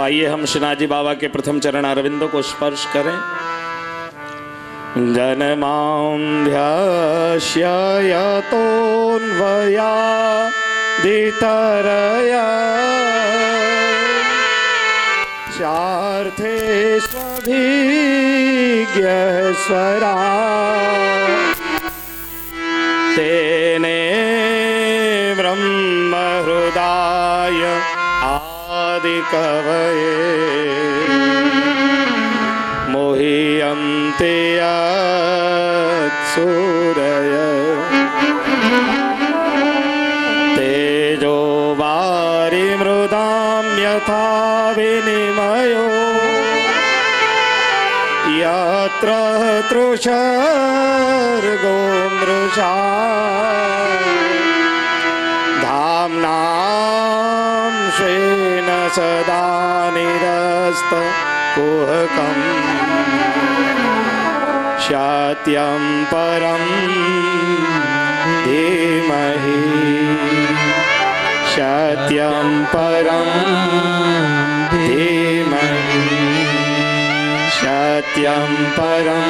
आइए हम श्रीनाथ जी बाबा के प्रथम चरण अरविंदों को स्पर्श करें। जन्मांध्याश्ययतोऽन्वयादितरया चार्थे स्वभिज्ञः स्वरा तेने ब्रह्महृदाय आदिकवये मोह्यन्ते यत्सूरय तेजो वारिमृदां यथा विनिमयो यत्र तृषर्गो मृषा धाम्नां स्वेन सदा निरस्तकुहकम् सत्यं परं धीमहि सत्यं परं धीमहि सत्यं परं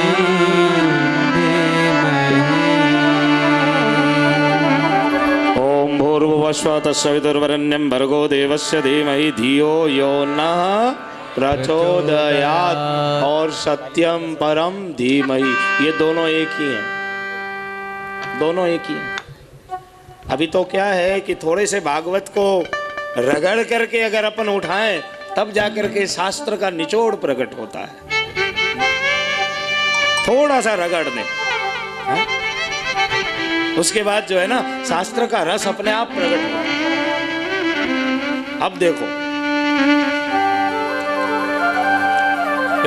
ओम भूर्भुवस्वः तत्सवितुर्वरेण्यं भर्गो देवस्य धीमहि धियो यो नः प्रचोदयात् और सत्यम परम धीमहि, ये दोनों एक ही हैं, दोनों एक ही हैं। अभी तो क्या है कि थोड़े से भागवत को रगड़ करके अगर अपन उठाएं तब जाकर के शास्त्र का निचोड़ प्रकट होता है। थोड़ा सा रगड़ दें, उसके बाद जो है ना शास्त्र का रस अपने आप प्रकट होता है। अब देखो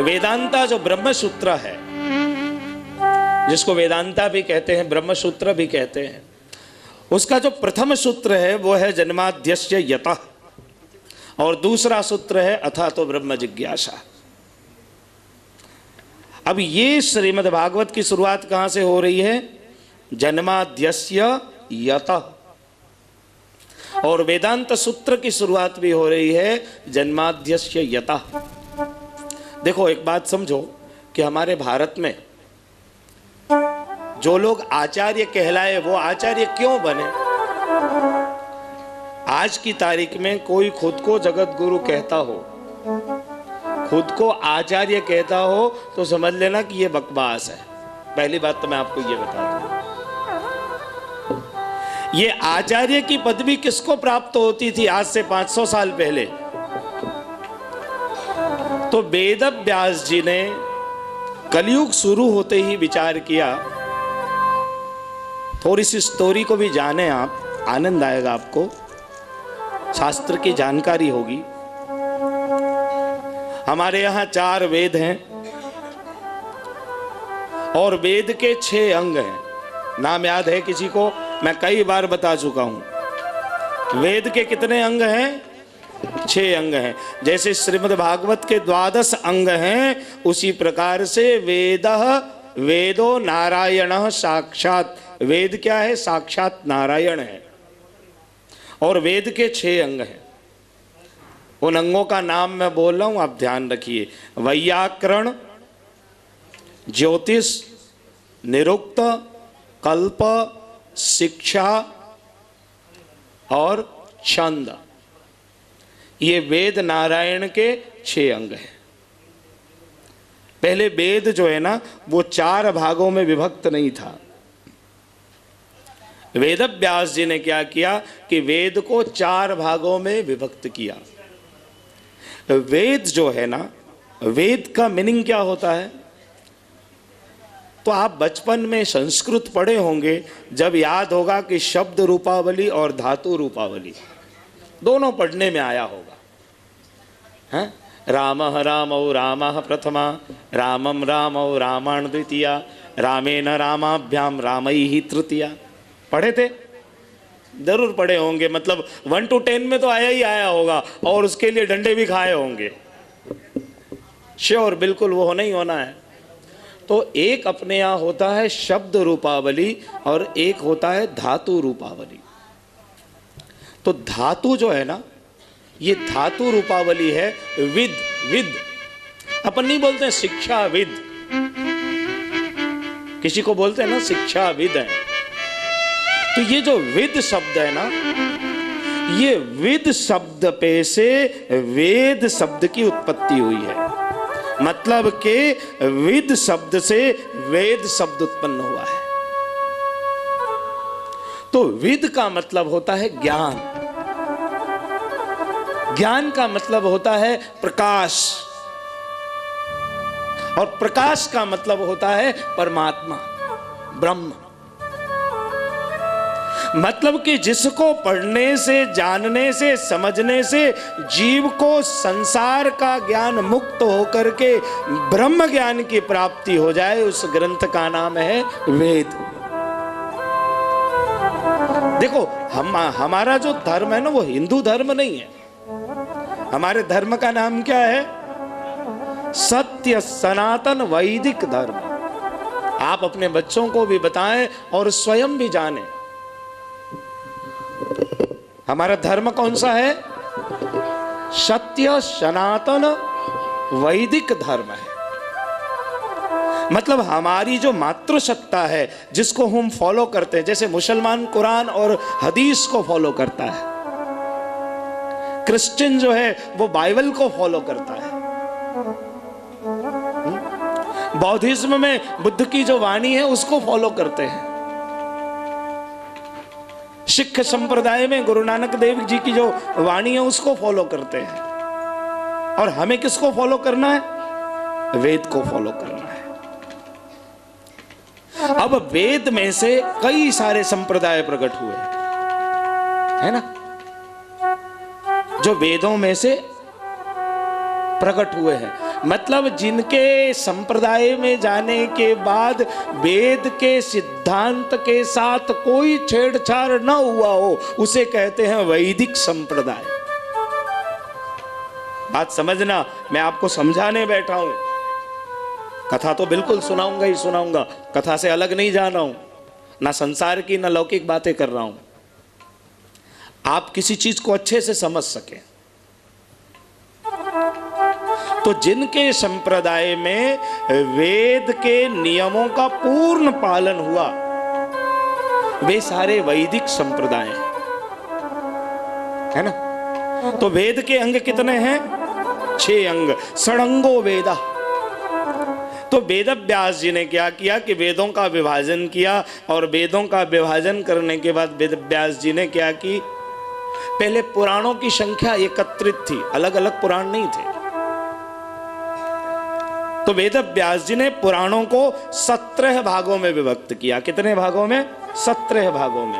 वेदांता जो ब्रह्म सूत्र है, जिसको वेदांता भी कहते हैं ब्रह्म सूत्र भी कहते हैं, उसका जो प्रथम सूत्र है वो है जन्माद्यस्य यतः और दूसरा सूत्र है अथा तो ब्रह्म जिज्ञासा। अब ये श्रीमद् भागवत की शुरुआत कहां से हो रही है? जन्माद्यस्य यतः, और वेदांत सूत्र की शुरुआत भी हो रही है जन्माद्यस्य यतः। देखो एक बात समझो कि हमारे भारत में जो लोग आचार्य कहलाए वो आचार्य क्यों बने? आज की तारीख में कोई खुद को जगत गुरु कहता हो, खुद को आचार्य कहता हो तो समझ लेना कि ये बकवास है। पहली बात तो मैं आपको ये बता दूं, ये आचार्य की पदवी किसको प्राप्त होती थी आज से 500 साल पहले? तो वेद व्यास जी ने कलयुग शुरू होते ही विचार किया। थोड़ी सी स्टोरी को भी जाने आप, आनंद आएगा आपको, शास्त्र की जानकारी होगी। हमारे यहाँ 4 वेद हैं और वेद के 6 अंग हैं। नाम याद है किसी को? मैं कई बार बता चुका हूं। वेद के कितने अंग हैं? 6 अंग हैं। जैसे श्रीमद् भागवत के 12 अंग हैं, उसी प्रकार से वेदो नारायण साक्षात। वेद क्या है? साक्षात नारायण है। और वेद के 6 अंग हैं। उन अंगों का नाम मैं बोल रहा हूं, आप ध्यान रखिए। वैयाकरण, ज्योतिष, निरुक्त, कल्प, शिक्षा और छंद, ये वेद नारायण के 6 अंग हैं। पहले वेद जो है ना वो 4 भागों में विभक्त नहीं था। वेद व्यास जी ने क्या किया कि वेद को 4 भागों में विभक्त किया। वेद जो है ना, वेद का मीनिंग क्या होता है? तो आप बचपन में संस्कृत पढ़े होंगे, जब याद होगा कि शब्द रूपावली और धातु रूपावली दोनों पढ़ने में आया होगा। हैं? रामः रामौ रामः प्रथमा, रामं रामौ रामाण द्वितीया, रामेण रामाभ्याम रामैहि तृतीया। पढ़े थे? जरूर पढ़े होंगे, मतलब 1 to 10 में तो आया ही आया होगा, और उसके लिए डंडे भी खाए होंगे। श्योर, बिल्कुल वो होना ही होना है। तो एक अपने यहाँ होता है शब्द रूपावली और एक होता है धातु रूपावली। तो धातु जो है ना, ये धातु रूपावली है विद। विद अपन नहीं बोलते हैं शिक्षाविद, किसी को बोलते हैं ना शिक्षाविद है। तो ये जो विद शब्द है ना, ये विद शब्द पे से वेद शब्द की उत्पत्ति हुई है। मतलब के विद शब्द से वेद शब्द उत्पन्न हुआ है। तो विद का मतलब होता है ज्ञान, ज्ञान का मतलब होता है प्रकाश, और प्रकाश का मतलब होता है परमात्मा ब्रह्म। मतलब कि जिसको पढ़ने से, जानने से, समझने से जीव को संसार का ज्ञान मुक्त होकर के ब्रह्म ज्ञान की प्राप्ति हो जाए, उस ग्रंथ का नाम है वेद। देखो हमारा जो धर्म है ना, वो हिंदू धर्म नहीं है। हमारे धर्म का नाम क्या है? सत्य सनातन वैदिक धर्म। आप अपने बच्चों को भी बताएं और स्वयं भी जानें, हमारा धर्म कौन सा है? सत्य सनातन वैदिक धर्म है। मतलब हमारी जो मातृसत्ता है, जिसको हम फॉलो करते हैं, जैसे मुसलमान कुरान और हदीस को फॉलो करता है, क्रिश्चियन जो है वो बाइबल को फॉलो करता है, बौद्धिज्म में बुद्ध की जो वाणी है उसको फॉलो करते हैं, सिख संप्रदाय में गुरु नानक देव जी की जो वाणी है उसको फॉलो करते हैं। और हमें किसको फॉलो करना है? वेद को फॉलो करना है। अब वेद में से कई सारे संप्रदाय प्रकट हुए है ना, जो वेदों में से प्रकट हुए हैं। मतलब जिनके संप्रदाय में जाने के बाद वेद के सिद्धांत के साथ कोई छेड़छाड़ न हुआ हो, उसे कहते हैं वैदिक संप्रदाय। बात समझना, मैं आपको समझाने बैठा हूं, कथा तो बिल्कुल सुनाऊंगा ही सुनाऊंगा, कथा से अलग नहीं जा रहा हूं, ना संसार की ना लौकिक बातें कर रहा हूं। आप किसी चीज को अच्छे से समझ सके, तो जिनके संप्रदाय में वेद के नियमों का पूर्ण पालन हुआ, वे सारे वैदिक संप्रदाय है ना। तो वेद के अंग कितने हैं? 6 अंग। षडंगो वेदा। तो वेद व्यास जी ने क्या किया कि वेदों का विभाजन किया, और वेदों का विभाजन करने के बाद वेद व्यास जी ने क्या की, पहले पुराणों की संख्या एकत्रित थी, अलग अलग पुराण नहीं थे। तो वेद व्यास जी ने पुराणों को 17 भागों में विभक्त किया। कितने भागों में? 17 भागों में।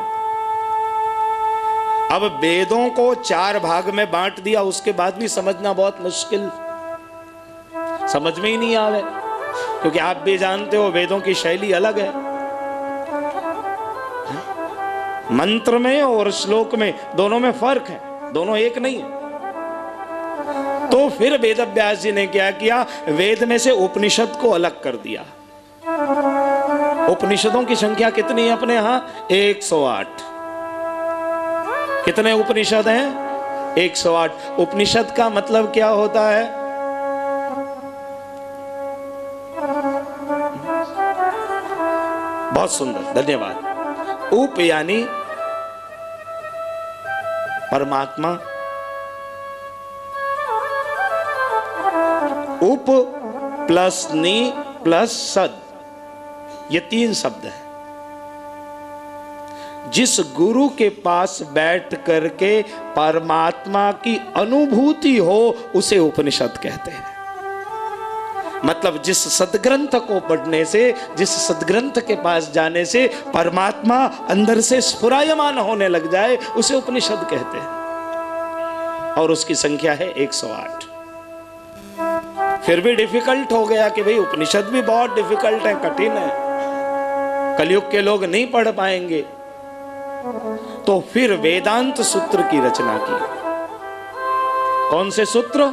अब वेदों को 4 भाग में बांट दिया, उसके बाद भी समझना बहुत मुश्किल, समझ में ही नहीं आवे, क्योंकि आप भी जानते हो वेदों की शैली अलग है। मंत्र में और श्लोक में दोनों में फर्क है, दोनों एक नहीं है। तो फिर वेद व्यास जी ने क्या किया, वेद में से उपनिषद को अलग कर दिया। उपनिषदों की संख्या कितनी है अपने यहां? 108। कितने उपनिषद हैं? 108। उपनिषद का मतलब क्या होता है? बहुत सुंदर, धन्यवाद। उप यानी परमात्मा, उप प्लस नी प्लस सद, ये 3 शब्द है। जिस गुरु के पास बैठ करके परमात्मा की अनुभूति हो, उसे उपनिषद कहते हैं। मतलब जिस सदग्रंथ को पढ़ने से, जिस सदग्रंथ के पास जाने से परमात्मा अंदर से स्फुरायमान होने लग जाए, उसे उपनिषद कहते हैं। और उसकी संख्या है 108। फिर भी डिफिकल्ट हो गया कि भाई उपनिषद भी बहुत डिफिकल्ट है, कठिन है, कलयुग के लोग नहीं पढ़ पाएंगे। तो फिर वेदांत सूत्र की रचना की। कौन से सूत्र?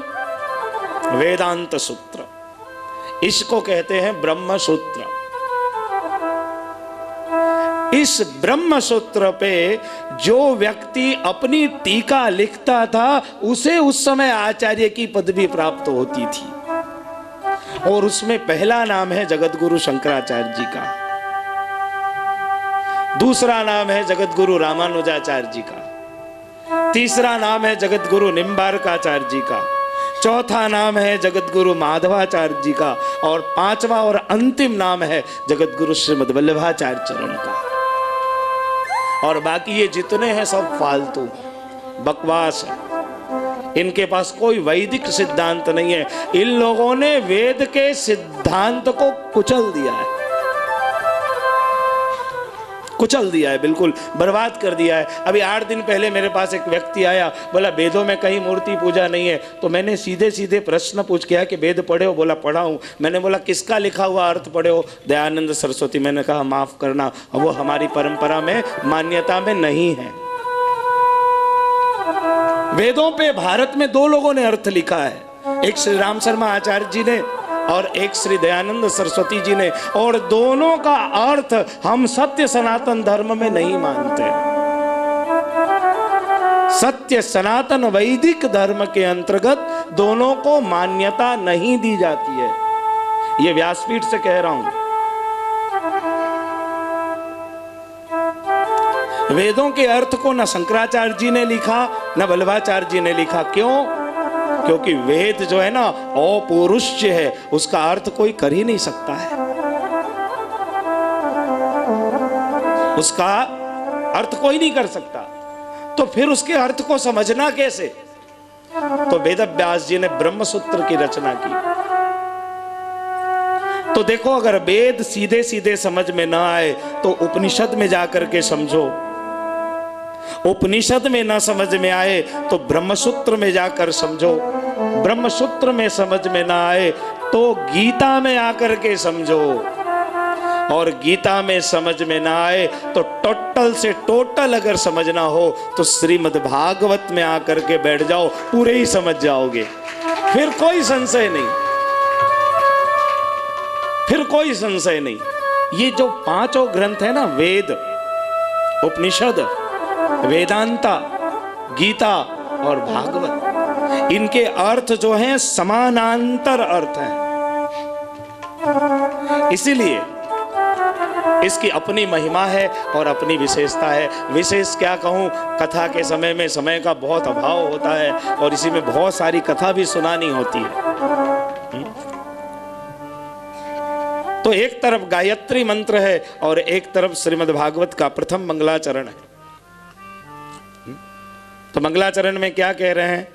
वेदांत सूत्र। इसको कहते हैं ब्रह्म सूत्र। इस ब्रह्म सूत्र पे जो व्यक्ति अपनी टीका लिखता था उसे उस समय आचार्य की पदवी प्राप्त होती थी, और उसमें पहला नाम है जगतगुरु शंकराचार्य जी का, दूसरा नाम है जगतगुरु रामानुजाचार्य जी का, तीसरा नाम है जगतगुरु निम्बारकाचार्य जी का, चौथा नाम है जगतगुरु माधवाचार्य जी का, और पांचवा और अंतिम नाम है जगतगुरु श्रीमद् वल्लभाचार्य चरण का। और बाकी ये जितने हैं सब फालतू बकवास है, इनके पास कोई वैदिक सिद्धांत नहीं है। इन लोगों ने वेद के सिद्धांत को कुचल दिया है, कुचल दिया है, बिल्कुल बर्बाद कर दिया है। अभी 8 दिन पहले मेरे पास एक व्यक्ति आया, बोला वेदों में कहीं मूर्ति पूजा नहीं है। तो मैंने सीधे सीधे प्रश्न पूछ किया कि वेद पढ़े हो? बोला पढ़ा हूँ। मैंने बोला किसका लिखा हुआ अर्थ पढ़े हो? दयानंद सरस्वती। मैंने कहा माफ करना, वो हमारी परंपरा में मान्यता में नहीं है। वेदों पे भारत में 2 लोगों ने अर्थ लिखा है, एक श्री राम शर्मा आचार्य जी ने और एक श्री दयानंद सरस्वती जी ने, और दोनों का अर्थ हम सत्य सनातन धर्म में नहीं मानते। सत्य सनातन वैदिक धर्म के अंतर्गत दोनों को मान्यता नहीं दी जाती है। ये व्यासपीठ से कह रहा हूं। वेदों के अर्थ को न शंकराचार्य जी ने लिखा न वल्लभाचार्य जी ने लिखा। क्यों? क्योंकि वेद जो है ना अपौरुष्य है, उसका अर्थ कोई कर ही नहीं सकता है, उसका अर्थ कोई नहीं कर सकता। तो फिर उसके अर्थ को समझना कैसे? तो वेदव्यास जी ने ब्रह्म सूत्र की रचना की। तो देखो, अगर वेद सीधे सीधे समझ में ना आए तो उपनिषद में जाकर के समझो, उपनिषद में ना समझ में आए तो ब्रह्मसूत्र में जाकर समझो, ब्रह्मसूत्र में समझ में ना आए तो गीता में आकर के समझो, और गीता में समझ में ना आए तो टोटल से टोटल अगर समझना हो तो श्रीमद् भागवत में आकर के बैठ जाओ, पूरे ही समझ जाओगे, फिर कोई संशय नहीं, फिर कोई संशय नहीं। ये जो 5 ग्रंथ है ना, वेद, उपनिषद, वेदांता, गीता और भागवत, इनके अर्थ जो हैं समानांतर अर्थ हैं। इसीलिए इसकी अपनी महिमा है और अपनी विशेषता है। विशेष क्या कहूं, कथा के समय में समय का बहुत अभाव होता है और इसी में बहुत सारी कथा भी सुनानी होती है। तो एक तरफ गायत्री मंत्र है और एक तरफ श्रीमद् भागवत का प्रथम मंगलाचरण है। तो मंगलाचरण में क्या कह रहे हैं?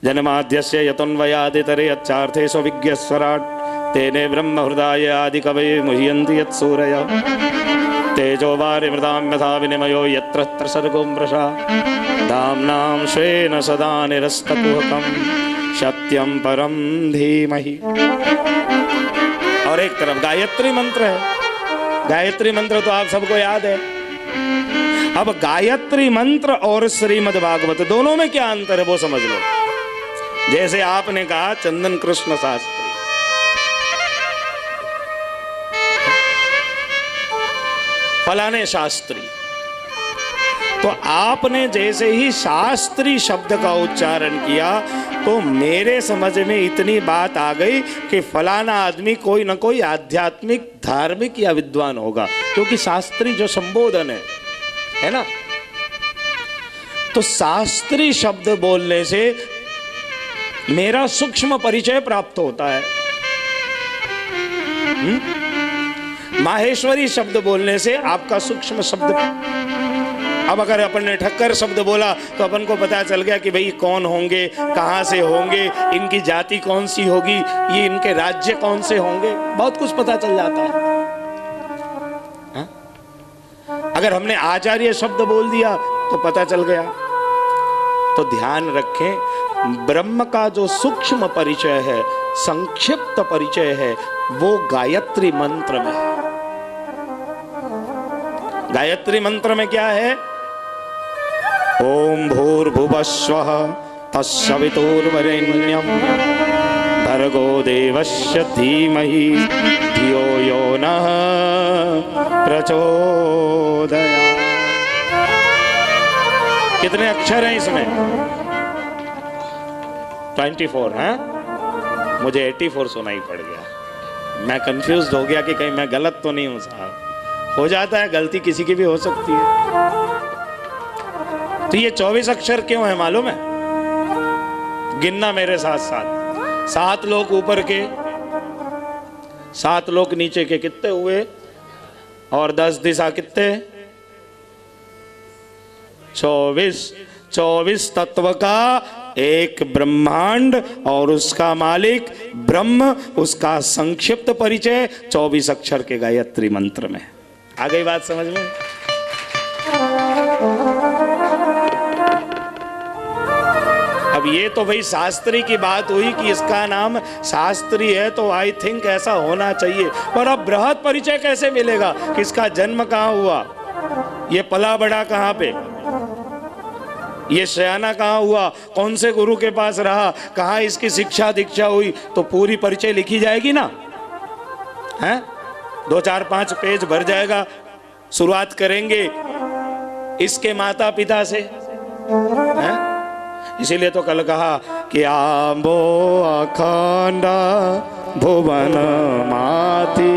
जन्माद्यस्य यतन्वयादितरे अच्छार्थे स्वविज्ञस्वराट् तेने ब्रह्म हृदय आदि कवये मुह्यन्ति यत्सूरय तेजो वारिमृतां यथा विनिमयो यत्र तत्र सर्गो मृषा धाम्नां स्वेन सदा निरस्तकुहकं सत्यं परं धीमहि। और एक तरफ गायत्री मंत्र है। गायत्री मंत्र तो आप सबको याद है। अब गायत्री मंत्र और श्रीमद् भागवत दोनों में क्या अंतर है वो समझ लो। जैसे आपने कहा चंदन कृष्ण शास्त्री, फलाने शास्त्री, तो आपने जैसे ही शास्त्री शब्द का उच्चारण किया तो मेरे समझ में इतनी बात आ गई कि फलाना आदमी कोई ना कोई आध्यात्मिक, धार्मिक या विद्वान होगा, क्योंकि शास्त्री जो संबोधन है ना। तो शास्त्री शब्द बोलने से मेरा सूक्ष्म परिचय प्राप्त होता है। माहेश्वरी शब्द बोलने से आपका सूक्ष्म शब्द। अब अगर अपन ने ठक्कर शब्द बोला तो अपन को पता चल गया कि भाई कौन होंगे, कहाँ से होंगे, इनकी जाति कौन सी होगी, ये इनके राज्य कौन से होंगे, बहुत कुछ पता चल जाता है। अगर हमने आचार्य शब्द बोल दिया तो पता चल गया। तो ध्यान रखें, ब्रह्म का जो सूक्ष्म परिचय है, संक्षिप्त परिचय है, वो गायत्री मंत्र में है। गायत्री मंत्र में क्या है? ओम भूर्भुवः स्वः तत्सवितुर्वरेण्यं भर्गो देवस्य धीमहि धियो यो नः प्रचोदयात्। कितने अक्षर हैं इसमें? 24 है। मुझे 84 सुनाई पड़ गया। मैं कंफ्यूज हो गया कि कहीं मैं गलत तो नहीं हूं साहब। हो जाता है, गलती किसी की भी हो सकती है। तो ये 24 अक्षर क्यों है मालूम है? गिनना मेरे साथ साथ। 7 लोक ऊपर के, 7 लोक नीचे के कितने हुए? और 10 दिशा कितने? 24। 24 तत्व का एक ब्रह्मांड और उसका मालिक ब्रह्म, उसका संक्षिप्त परिचय 24 अक्षर के गायत्री मंत्र में। आ गई बात समझ में? अब ये तो भाई शास्त्री की बात हुई कि इसका नाम शास्त्री है, तो आई थिंक ऐसा होना चाहिए। पर अब बृहद परिचय कैसे मिलेगा? किसका जन्म कहाँ हुआ, ये पला बड़ा कहाँ पे, ये शयाना कहाँ हुआ, कौन से गुरु के पास रहा, कहाँ इसकी शिक्षा दीक्षा हुई, तो पूरी परिचय लिखी जाएगी ना, हैं? 2, 4, 5 पेज भर जाएगा। शुरुआत करेंगे इसके माता पिता से, हैं? इसीलिए तो कल कहा कि आंबो अखंड भुवन माति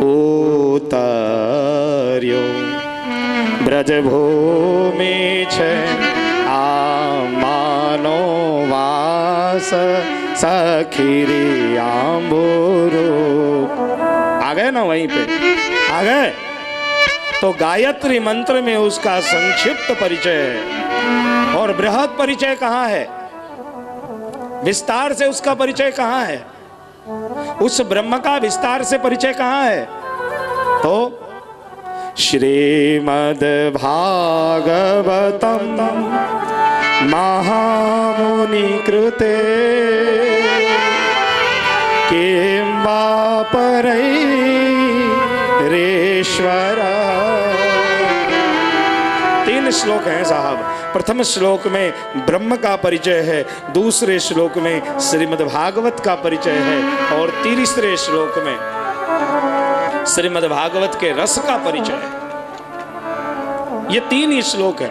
उतर्यो ब्रज भूमि छे आमानो वास सखीरी आंबुरो। आ गए ना वहीं पे? आ गए? तो गायत्री मंत्र में उसका संक्षिप्त परिचय है। और बृहद परिचय कहाँ है? विस्तार से उसका परिचय कहाँ है? उस ब्रह्म का विस्तार से परिचय कहाँ है? तो श्रीमद् भागवतम महामुनि कृते किं वा परैरेश्वर। 3 श्लोक हैं साहब। प्रथम श्लोक में ब्रह्म का परिचय है, दूसरे श्लोक में श्रीमद् भागवत का परिचय है, और तीसरे श्लोक में श्रीमद् भागवत के रस का परिचय है। ये 3 ही श्लोक है।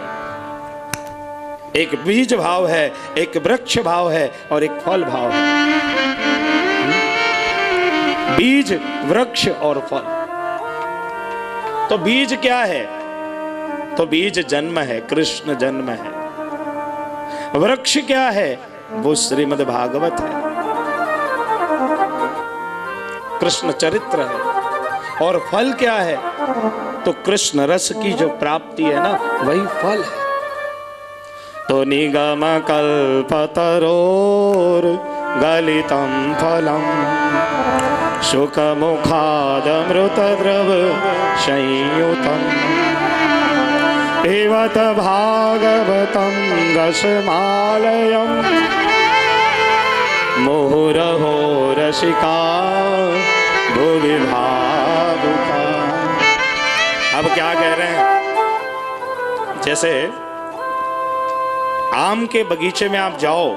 एक बीज भाव है, एक वृक्ष भाव है, और एक फल भाव है। बीज, वृक्ष और फल। तो बीज क्या है? तो बीज जन्म है, कृष्ण जन्म है। वृक्ष क्या है? वो श्रीमद् भागवत है, कृष्ण चरित्र है। और फल क्या है? तो कृष्ण रस की जो प्राप्ति है ना, वही फल है। तो निगम कल्पतरोर गलितम फलम शुक मुखादमृत द्रव संयुतम एवत भागवतम रसमालयम मुहुरहो रसिका भुवि भावुका। अब क्या कह रहे हैं? जैसे आम के बगीचे में आप जाओ,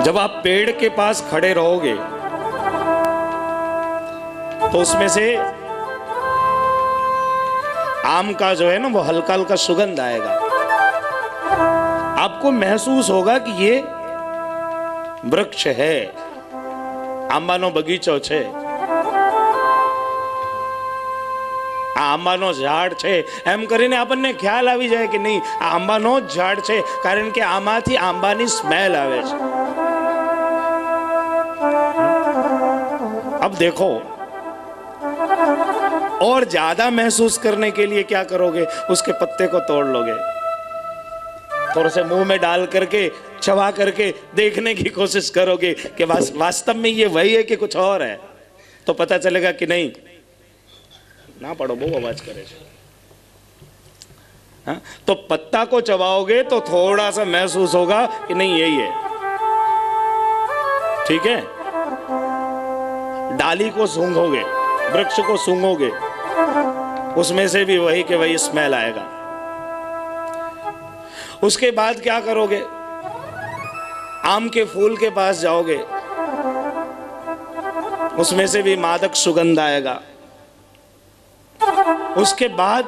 जब आप पेड़ के पास खड़े रहोगे तो उसमें से आम का जो है ना, वो हल्का हल्का सुगंध आएगा। आपको महसूस होगा कि ये वृक्ष है, आंबानो बगीचो छे, आंबानो झाड़ छे, एम करीने आपने ख्याल આવી જાય कि नहीं आ आंबानो झाड़ छे, कारण के आमाथी आंबानी स्मेल आवे छे। अब देखो, और ज्यादा महसूस करने के लिए क्या करोगे? उसके पत्ते को तोड़ लोगे, थोड़े से मुंह में डाल करके चबा करके देखने की कोशिश करोगे कि वास्तव में ये वही है कि कुछ और है, तो पता चलेगा कि नहीं। ना पढ़ो, बहुत आवाज करे। हाँ? तो पत्ता को चबाओगे तो थोड़ा सा महसूस होगा कि नहीं यही है, ठीक है। डाली को सूंघोगे, वृक्ष को सूंघोगे, उसमें से भी वही के वही स्मेल आएगा। उसके बाद क्या करोगे? आम के फूल के पास जाओगे, उसमें से भी मादक सुगंध आएगा। उसके बाद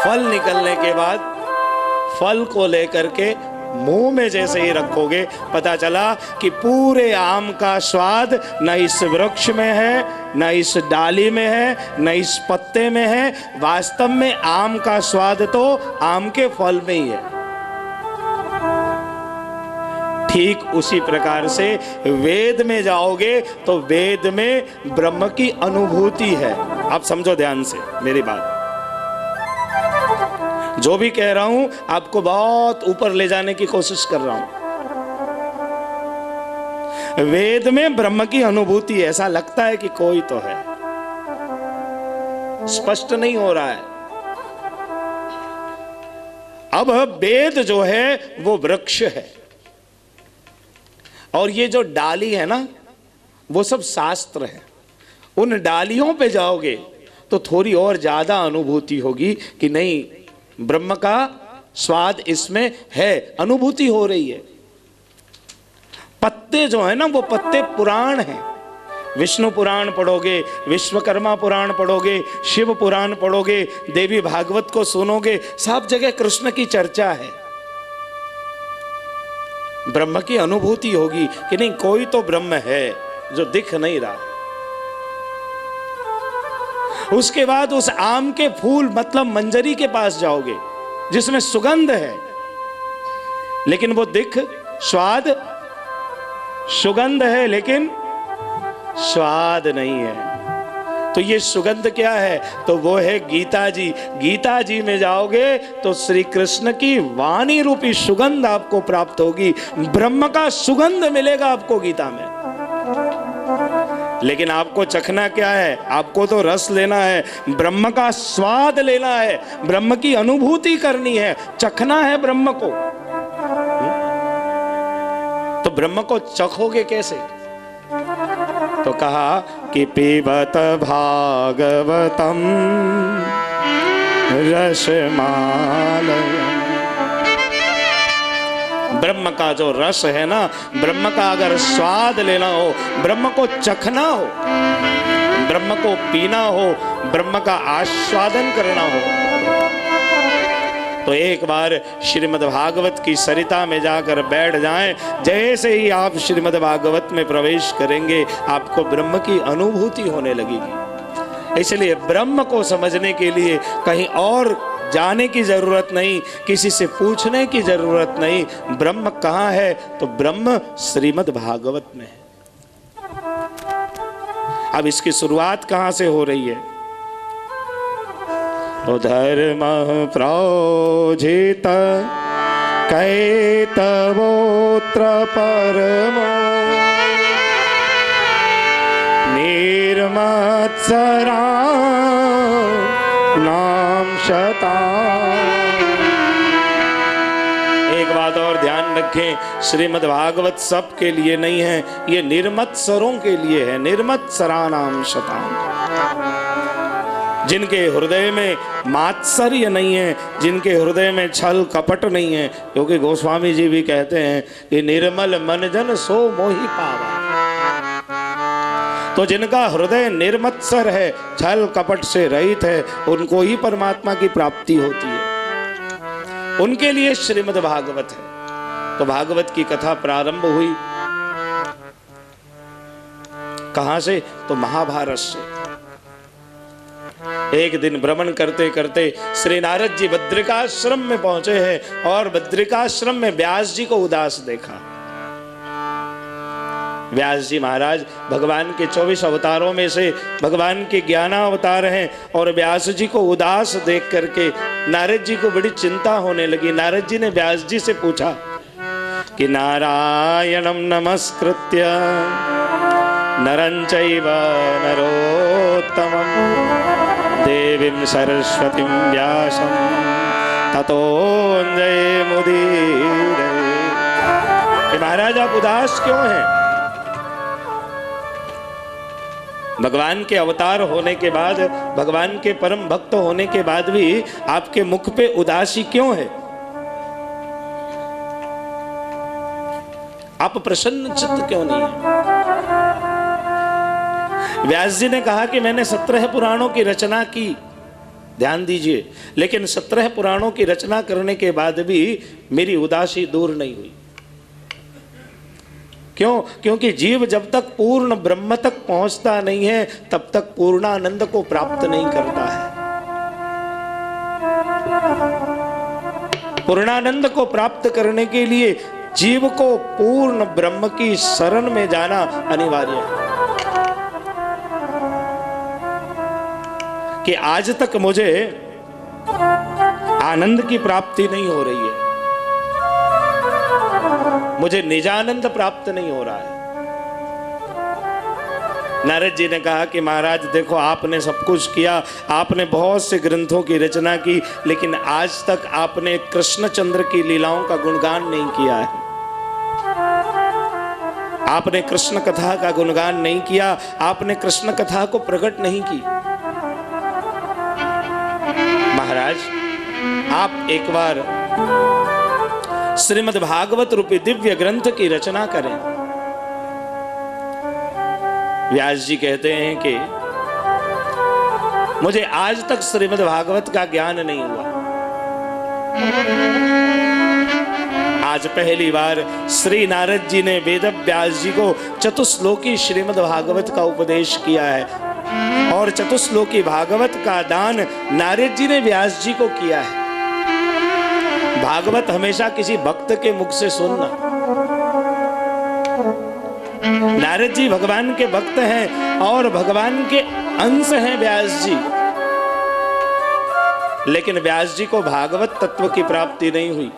फल निकलने के बाद फल को लेकर के मुंह में जैसे ही रखोगे, पता चला कि पूरे आम का स्वाद न इस वृक्ष में है, न इस डाली में है, न इस पत्ते में है। वास्तव में आम का स्वाद तो आम के फल में ही है। ठीक उसी प्रकार से वेद में जाओगे तो वेद में ब्रह्म की अनुभूति है। आप समझो ध्यान से मेरी बात, जो भी कह रहा हूं आपको बहुत ऊपर ले जाने की कोशिश कर रहा हूं। वेद में ब्रह्म की अनुभूति, ऐसा लगता है कि कोई तो है, स्पष्ट नहीं हो रहा है। अब वेद जो है वो वृक्ष है, और ये जो डाली है ना, वो सब शास्त्र है। उन डालियों पे जाओगे तो थोड़ी और ज्यादा अनुभूति होगी कि नहीं, ब्रह्म का स्वाद इसमें है, अनुभूति हो रही है। पत्ते जो है ना, वो पत्ते पुराण हैं। विष्णु पुराण पढ़ोगे, विश्वकर्मा पुराण पढ़ोगे, शिव पुराण पढ़ोगे, देवी भागवत को सुनोगे, सब जगह कृष्ण की चर्चा है। ब्रह्म की अनुभूति होगी कि नहीं, कोई तो ब्रह्म है जो दिख नहीं रहा। उसके बाद उस आम के फूल मतलब मंजरी के पास जाओगे जिसमें सुगंध है, लेकिन वो दिख स्वाद, सुगंध है लेकिन स्वाद नहीं है। तो ये सुगंध क्या है? तो वो है गीता जी। गीता जी में जाओगे तो श्री कृष्ण की वाणी रूपी सुगंध आपको प्राप्त होगी, ब्रह्म का सुगंध मिलेगा आपको गीता में। लेकिन आपको चखना क्या है? आपको तो रस लेना है, ब्रह्म का स्वाद लेना है, ब्रह्म की अनुभूति करनी है, चखना है ब्रह्म को। तो ब्रह्म को चखोगे कैसे? तो कहा कि पीबत भागवतम रसमालयम्। ब्रह्म का जो रस है ना, ब्रह्म का अगर स्वाद लेना हो, ब्रह्म को चखना हो, ब्रह्म को पीना हो, ब्रह्म का आस्वादन करना हो, तो एक बार श्रीमद् भागवत की सरिता में जाकर बैठ जाएं। जैसे ही आप श्रीमद् भागवत में प्रवेश करेंगे, आपको ब्रह्म की अनुभूति होने लगेगी। इसलिए ब्रह्म को समझने के लिए कहीं और जाने की जरूरत नहीं, किसी से पूछने की जरूरत नहीं। ब्रह्म कहाँ है? तो ब्रह्म श्रीमद् भागवत में है। अब इसकी शुरुआत कहाँ से हो रही है? तो धर्म प्रोजित कैतवोत्र परमो निर्मत्सरा नाम शता। एक बात और ध्यान रखें, श्रीमद् भागवत सब के लिए नहीं है, ये निर्मत्सरों के लिए है। निर्मत्सरा नाम शता, जिनके हृदय में मात्सर्य नहीं है, जिनके हृदय में छल कपट नहीं है। क्योंकि गोस्वामी जी भी कहते हैं कि निर्मल मन जन सो मोहि पावा। तो जिनका हृदय निर्मत्सर है, छल कपट से रहित है, उनको ही परमात्मा की प्राप्ति होती है। उनके लिए श्रीमद् भागवत है। तो भागवत की कथा प्रारंभ हुई कहां से? तो महाभारत से। एक दिन भ्रमण करते करते श्री नारद जी बद्रिकाश्रम में पहुंचे हैं, और बद्रिकाश्रम में व्यास जी को उदास देखा। व्यास जी महाराज भगवान के 24 अवतारों में से भगवान के 11 अवतार हैं, और व्यास जी को उदास देख करके नारद जी को बड़ी चिंता होने लगी। नारद जी ने व्यास जी से पूछा कि नारायणं नमस्कृत्य नरं चैव नरोत्तमं देवीं सरस्वतीं व्यासं ततो जयमुदीरये। महाराज आप उदास क्यों हैं? भगवान के अवतार होने के बाद, भगवान के परम भक्त होने के बाद भी आपके मुख पे उदासी क्यों है? आप प्रसन्न चित्त क्यों नहीं है? व्यास जी ने कहा कि मैंने 17 पुराणों की रचना की, ध्यान दीजिए, लेकिन 17 पुराणों की रचना करने के बाद भी मेरी उदासी दूर नहीं हुई। क्यों? क्योंकि जीव जब तक पूर्ण ब्रह्म तक पहुंचता नहीं है तब तक पूर्णानंद को प्राप्त नहीं करता है। पूर्णानंद को प्राप्त करने के लिए जीव को पूर्ण ब्रह्म की शरण में जाना अनिवार्य है। कि आज तक मुझे आनंद की प्राप्ति नहीं हो रही है, मुझे निजानंद प्राप्त नहीं हो रहा है। नारद जी ने कहा कि महाराज देखो, आपने सब कुछ किया, आपने बहुत से ग्रंथों की रचना की, लेकिन आज तक आपने कृष्णचंद्र की लीलाओं का गुणगान नहीं किया है। आपने कृष्ण कथा का गुणगान नहीं किया, आपने कृष्ण कथा को प्रकट नहीं की। महाराज, आप एक बार श्रीमद् भागवत रूपी दिव्य ग्रंथ की रचना करें। व्यास जी कहते हैं कि मुझे आज तक श्रीमद् भागवत का ज्ञान नहीं हुआ। आज पहली बार श्री नारद जी ने वेद व्यास जी को चतुश्लोकी श्रीमद् भागवत का उपदेश किया है, और चतुश्लोकी भागवत का दान नारद जी ने व्यास जी को किया है। भागवत हमेशा किसी भक्त के मुख से सुनना। नारद जी भगवान के भक्त हैं और भगवान के अंश हैं व्यास जी, लेकिन व्यास जी को भागवत तत्व की प्राप्ति नहीं हुई।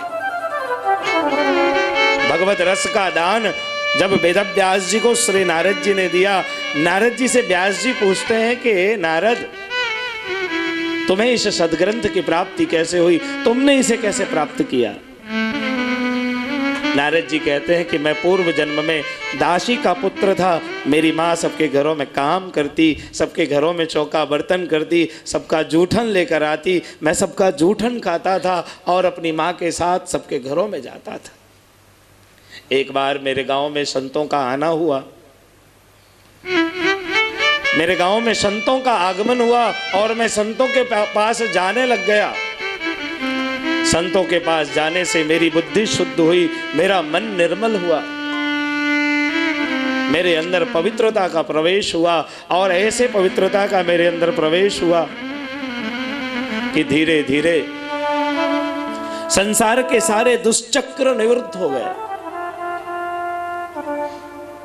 भगवत रस का दान जब वेद व्यास जी को श्री नारद जी ने दिया, नारद जी से व्यास जी पूछते हैं कि नारद, तुम्हें इस सदग्रंथ की प्राप्ति कैसे हुई, तुमने इसे कैसे प्राप्त किया? नारद जी कहते हैं कि मैं पूर्व जन्म में दासी का पुत्र था। मेरी माँ सबके घरों में काम करती, सबके घरों में चौका बर्तन करती, सबका जूठन लेकर आती, मैं सबका जूठन खाता था और अपनी माँ के साथ सबके घरों में जाता था। एक बार मेरे गांव में संतों का आना हुआ, मेरे गांव में संतों का आगमन हुआ और मैं संतों के पास जाने लग गया। संतों के पास जाने से मेरी बुद्धि शुद्ध हुई, मेरा मन निर्मल हुआ, मेरे अंदर पवित्रता का प्रवेश हुआ, और ऐसे पवित्रता का मेरे अंदर प्रवेश हुआ कि धीरे धीरे संसार के सारे दुष्चक्र निवृत्त हो गए।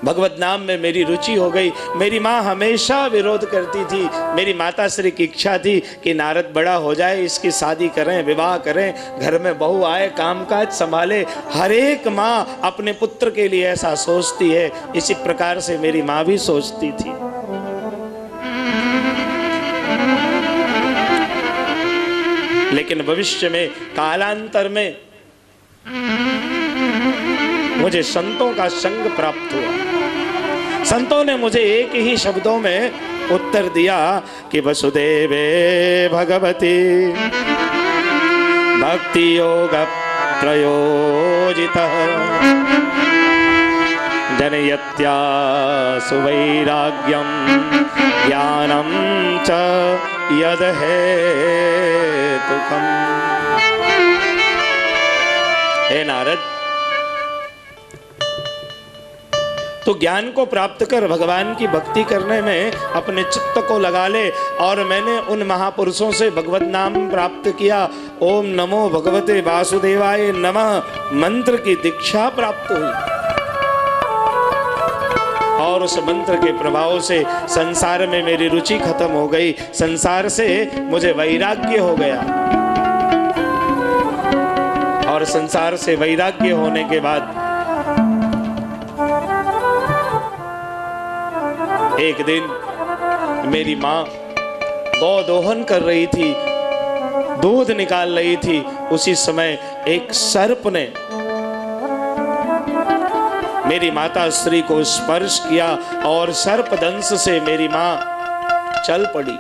भगवत नाम में मेरी रुचि हो गई। मेरी माँ हमेशा विरोध करती थी। मेरी माता श्री की इच्छा थी कि नारद बड़ा हो जाए, इसकी शादी करें, विवाह करें, घर में बहू आए, कामकाज संभाले। हर एक माँ अपने पुत्र के लिए ऐसा सोचती है, इसी प्रकार से मेरी माँ भी सोचती थी। लेकिन भविष्य में, कालांतर में मुझे संतों का संग प्राप्त हुआ। संतों ने मुझे एक ही शब्दों में उत्तर दिया कि वसुदेवे भगवती भक्ति योग प्रयोजितः जनयत्या सुवैराग्यम ज्ञानम च यद हेतुकम्। हे नारद, तो ज्ञान को प्राप्त कर भगवान की भक्ति करने में अपने चित्त को लगा ले। और मैंने उन महापुरुषों से भगवत नाम प्राप्त किया। ओम नमो भगवते वासुदेवाय नमः मंत्र की दीक्षा प्राप्त हुई, और उस मंत्र के प्रभाव से संसार में मेरी रुचि खत्म हो गई। संसार से मुझे वैराग्य हो गया, और संसार से वैराग्य होने के बाद एक दिन मेरी माँ गौदोहन कर रही थी, दूध निकाल रही थी। उसी समय एक सर्प ने मेरी माता श्री को स्पर्श किया और सर्प दंश से मेरी माँ चल पड़ी।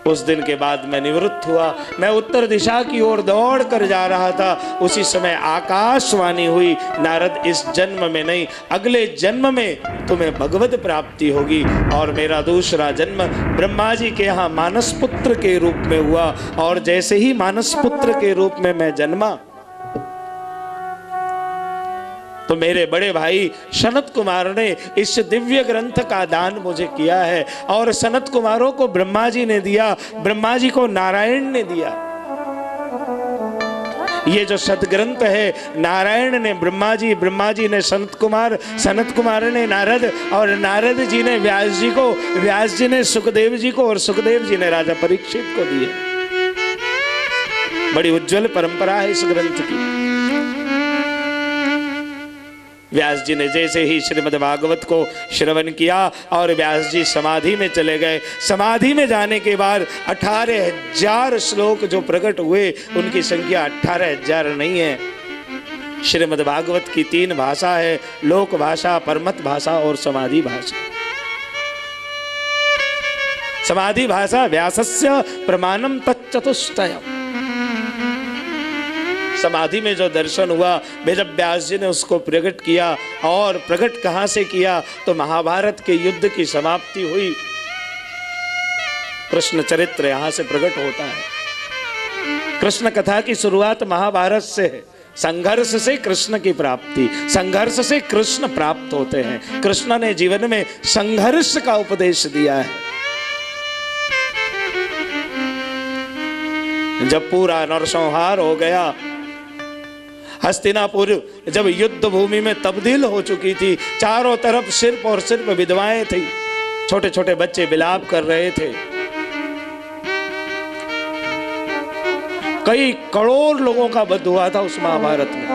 उस दिन के बाद मैं निवृत्त हुआ। मैं उत्तर दिशा की ओर दौड़ कर जा रहा था, उसी समय आकाशवाणी हुई, नारद इस जन्म में नहीं अगले जन्म में तुम्हें भगवत प्राप्ति होगी। और मेरा दूसरा जन्म ब्रह्मा जी के यहाँ मानस पुत्र के रूप में हुआ। और जैसे ही मानस पुत्र के रूप में मैं जन्मा तो मेरे बड़े भाई सनत कुमार ने इस दिव्य ग्रंथ का दान मुझे किया है। और सनत कुमारों को ब्रह्मा जी ने दिया, ब्रह्मा जी को नारायण ने दिया। ये जो सदग्रंथ है, नारायण ने ब्रह्मा जी ने सनत कुमार ने नारद, और नारद जी ने व्यास जी को, व्यास जी ने सुखदेव जी को, और सुखदेव जी ने राजा परीक्षित को दिए। बड़ी उज्जवल परंपरा है इस ग्रंथ की। व्यास जी ने जैसे ही श्रीमद् भागवत को श्रवण किया और व्यास जी समाधि में चले गए। समाधि में जाने के बाद 18,000 श्लोक जो प्रकट हुए, उनकी संख्या 18,000 नहीं है। श्रीमद् भागवत की 3 भाषा है, लोक भाषा, परमत भाषा और समाधि भाषा। समाधि भाषा व्यासस्य प्रमाणम तच्चतुष्टयम्। समाधि में जो दर्शन हुआ, जब व्यास जी ने उसको प्रकट किया, और प्रकट कहां से किया तो महाभारत के युद्ध की समाप्ति हुई। कृष्ण चरित्र यहां से प्रकट होता है। कृष्ण कथा की शुरुआत महाभारत से है। संघर्ष से कृष्ण की प्राप्ति, संघर्ष से कृष्ण प्राप्त होते हैं। कृष्ण ने जीवन में संघर्ष का उपदेश दिया है। जब पूरा नरसंहार हो गया, हस्तिनापुर जब युद्ध भूमि में तब्दील हो चुकी थी, चारों तरफ सिर्फ और सिर्फ विधवाएं थी, छोटे छोटे बच्चे विलाप कर रहे थे। कई करोड़ लोगों का वध हुआ था उस महाभारत में।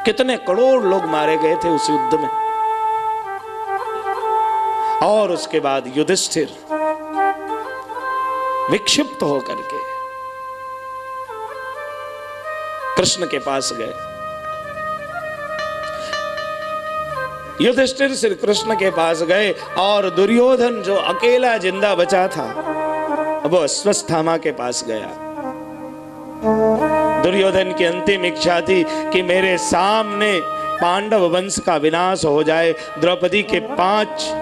कितने करोड़ लोग मारे गए थे उस युद्ध में। और उसके बाद युधिष्ठिर विक्षिप्त होकर के कृष्ण के पास गए। युधिष्ठिर श्री कृष्ण के पास गए, और दुर्योधन जो अकेला जिंदा बचा था, वो अश्वत्थामा के पास गया। दुर्योधन की अंतिम इच्छा थी कि मेरे सामने पांडव वंश का विनाश हो जाए। द्रौपदी के 5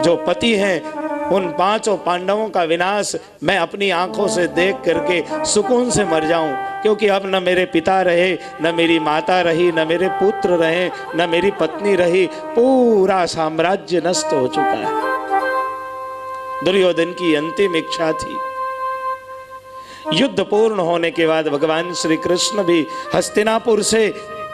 जो पति हैं, उन 5 पांडवों का विनाश मैं अपनी आंखों से देख करके सुकून से मर जाऊं, क्योंकि अब न मेरे पिता रहे, न मेरी माता रही, न मेरे पुत्र रहे, न मेरी पत्नी रही। पूरा साम्राज्य नष्ट हो चुका है। दुर्योधन की अंतिम इच्छा थी। युद्ध पूर्ण होने के बाद भगवान श्री कृष्ण भी हस्तिनापुर से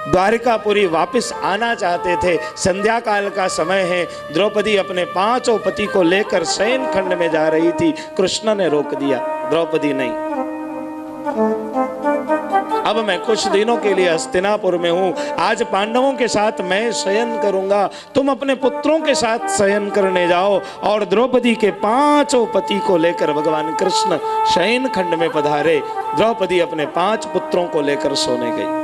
द्वारिकापुरी वापस आना चाहते थे। संध्या काल का समय है। द्रौपदी अपने 5 पति को लेकर शयन खंड में जा रही थी। कृष्ण ने रोक दिया, द्रौपदी नहीं। अब मैं कुछ दिनों के लिए हस्तिनापुर में हूं, आज पांडवों के साथ मैं शयन करूंगा, तुम अपने पुत्रों के साथ शयन करने जाओ। और द्रौपदी के 5 पति को लेकर भगवान कृष्ण शयन खंड में पधारे। द्रौपदी अपने 5 पुत्रों को लेकर सोने गई।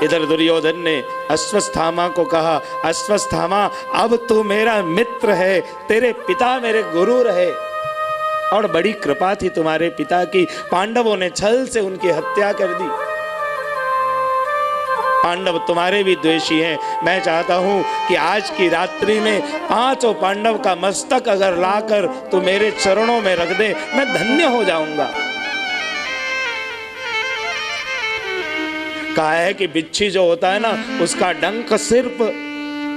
इधर दुर्योधन ने अश्वत्थामा को कहा, अश्वत्थामा अब तू मेरा मित्र है, तेरे पिता मेरे गुरु रहे, और बड़ी कृपा थी तुम्हारे पिता की। पांडवों ने छल से उनकी हत्या कर दी। पांडव तुम्हारे भी द्वेषी हैं। मैं चाहता हूं कि आज की रात्रि में 5 पांडव का मस्तक अगर लाकर तू मेरे चरणों में रख दे, मैं धन्य हो जाऊंगा। कहा है कि बिच्छी जो होता है ना, उसका डंक सिर्फ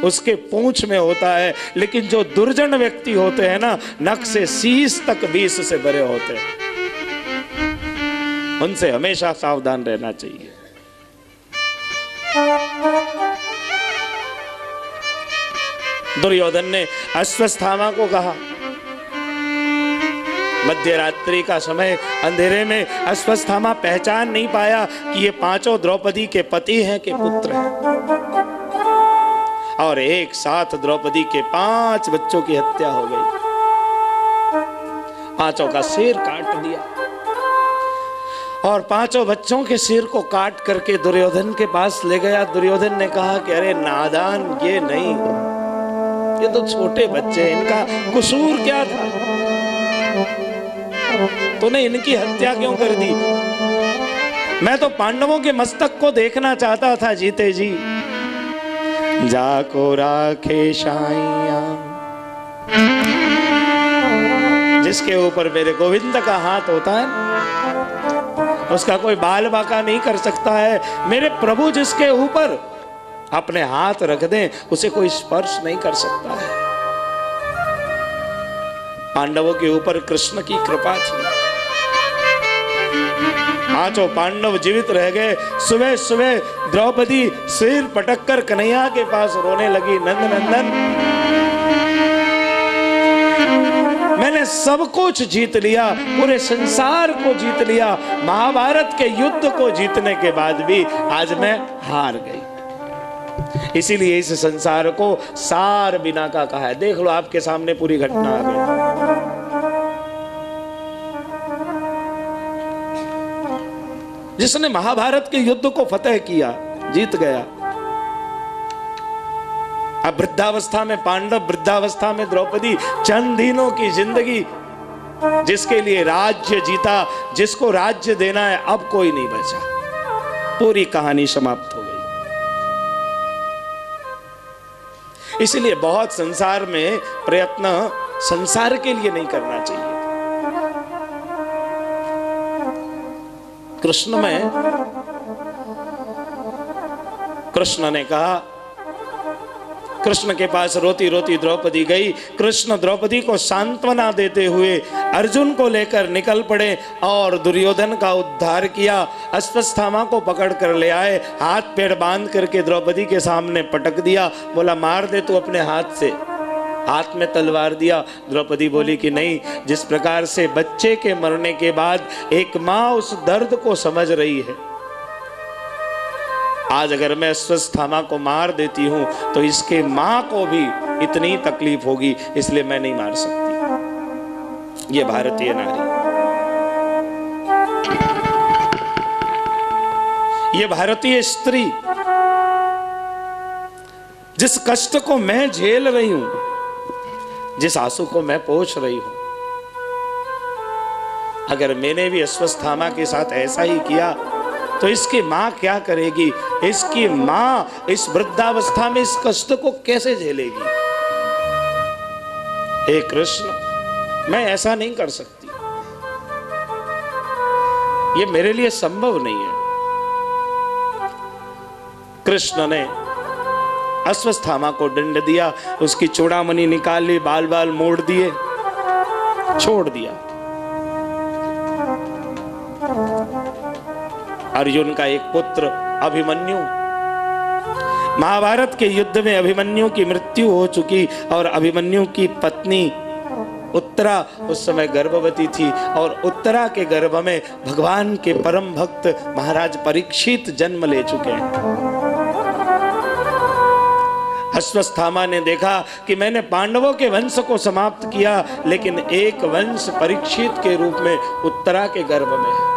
उसके पूंछ में होता है, लेकिन जो दुर्जन व्यक्ति होते हैं ना, नख से शीश तक विष से भरे होते हैं। उनसे हमेशा सावधान रहना चाहिए। दुर्योधन ने अश्वत्थामा को कहा, मध्य रात्रि का समय, अंधेरे में अश्वत्थामा पहचान नहीं पाया कि ये 5 द्रौपदी के पति हैं कि पुत्र हैं। और एक साथ द्रौपदी के 5 बच्चों की हत्या हो गई। 5 का सिर काट दिया, और 5 बच्चों के सिर को काट करके दुर्योधन के पास ले गया। दुर्योधन ने कहा कि अरे नादान, ये नहीं, ये तो छोटे बच्चे, इनका कसूर क्या था? तूने इनकी हत्या क्यों कर दी? मैं तो पांडवों के मस्तक को देखना चाहता था जीते जी। जाको राखे शाइया, जिसके ऊपर मेरे गोविंद का हाथ होता है उसका कोई बाल बाका नहीं कर सकता है। मेरे प्रभु जिसके ऊपर अपने हाथ रख दें उसे कोई स्पर्श नहीं कर सकता है। पांडवों के ऊपर कृष्ण की कृपा थी। पांचों पांडव जीवित रह गए। सुबह सुबह द्रौपदी सिर पटक कर कन्हैया के पास रोने लगी, नंद नंदन मैंने सब कुछ जीत लिया, पूरे संसार को जीत लिया, महाभारत के युद्ध को जीतने के बाद भी आज मैं हार गई। इसीलिए इस संसार को सार बिना का कहा है। देख लो आपके सामने पूरी घटना आ गई। जिसने महाभारत के युद्ध को फतेह किया, जीत गया। अब वृद्धावस्था में पांडव, वृद्धावस्था में द्रौपदी, चंद दिनों की जिंदगी, जिसके लिए राज्य जीता, जिसको राज्य देना है, अब कोई नहीं बचा। पूरी कहानी समाप्त हो गई। इसलिए बहुत संसार में प्रयत्न संसार के लिए नहीं करना चाहिए। कृष्ण ने कहा, कृष्ण के पास रोती रोती द्रौपदी गई। कृष्ण द्रौपदी को सांत्वना देते हुए अर्जुन को लेकर निकल पड़े और दुर्योधन का उद्धार किया। अश्वत्थामा को पकड़ कर ले आए, हाथ पैर बांध करके द्रौपदी के सामने पटक दिया। बोला मार दे तू अपने हाथ से। हाथ में तलवार दिया। द्रौपदी बोली कि नहीं, जिस प्रकार से बच्चे के मरने के बाद एक माँ उस दर्द को समझ रही है, आज अगर मैं अश्वत्थामा को मार देती हूं तो इसके मां को भी इतनी तकलीफ होगी, इसलिए मैं नहीं मार सकती। ये भारतीय नारी, ये भारतीय स्त्री, जिस कष्ट को मैं झेल रही हूं, जिस आंसू को मैं पोंछ रही हूं, अगर मैंने भी अश्वत्थामा के साथ ऐसा ही किया तो इसकी मां क्या करेगी? इसकी मां इस वृद्धावस्था में इस कष्ट को कैसे झेलेगी? हे कृष्ण, मैं ऐसा नहीं कर सकती, ये मेरे लिए संभव नहीं है। कृष्ण ने अश्वत्थामा को दंड दिया, उसकी चूड़ामणि निकाल ली, बाल बाल मोड़ दिए, छोड़ दिया। अर्जुन का एक पुत्र अभिमन्यु, महाभारत के युद्ध में अभिमन्यु की मृत्यु हो चुकी और अभिमन्यु की पत्नी उत्तरा उस समय गर्भवती थी और उत्तरा के गर्भ में भगवान के परम भक्त महाराज परीक्षित जन्म ले चुके हैं। अश्वत्थामा ने देखा कि मैंने पांडवों के वंश को समाप्त किया, लेकिन एक वंश परीक्षित के रूप में उत्तरा के गर्भ में है।